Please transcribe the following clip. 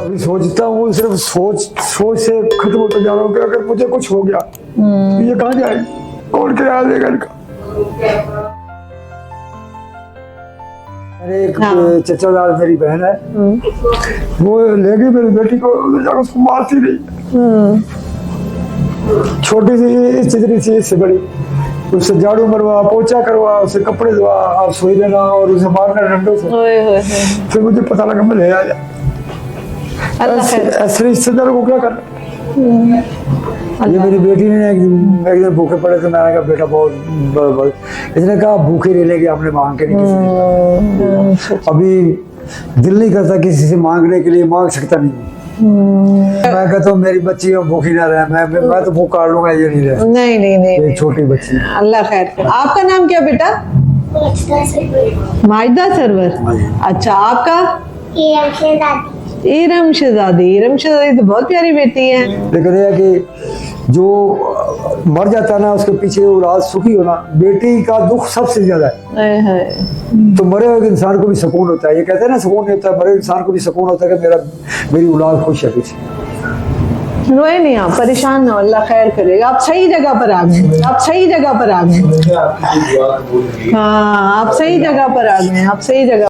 अभी सोचता हूँ, सिर्फ सोच सोच से खत्म होता जा रहा हूँ कि अगर मुझे कुछ हो गया तो ये कहाँ जाएगी, कौन ख्याल देगा इनका। मेरे एक चचादार मेरी बहन है, वो ले गई मेरी बेटी को, जाकर उसको मारती रही। छोटी सी चितरी सी, इससे बड़ी, उससे झाड़ू मरवा, पोछा करवा, उससे कपड़े धोआ, आप सोई लेना और उसे मारना डंडों से। फिर मुझे पता लगा मैं ले आया। ऐसे रिश्तेदार को क्या करना। ये मेरी बेटी ने एक दिन भूखे पड़े तो मैंने कहा बेटा बहुत, इसने कहा भूखे रहने के आपने मांग के नहीं किसी। अभी दिल नहीं करता किसी से मांगने के लिए, मांग सकता नहीं। मैं कहता हूँ मेरी बच्ची भूखी ना रहे, मैं तो भूख काट लूंगा, ये नहीं रहे। नहीं एक छोटी बच्ची। अल्लाह खैर करे। आपका नाम क्या बेटा? माजिदा सरवर। अच्छा, आपका? इरम शहजादी। इरम शहजादी तो बहुत प्यारी बेटी है। लेकिन यह कि जो मर जाता ना, उसके पीछे औलाद सुखी होना, बेटी का दुख सबसे ज्यादा है। तो मरे हुए इंसान को भी सुकून होता है। ये कहते हैं ना सुकून होता है, मरे इंसान को भी सुकून होता है कि मेरी औलाद खुश है पीछे। रोए नहीं आप, परेशान ना, अल्लाह खैर करेगा। आप सही जगह पर आ गए, आप सही जगह पर आ गए। हाँ, आप सही जगह पर आ गए, आप सही जगह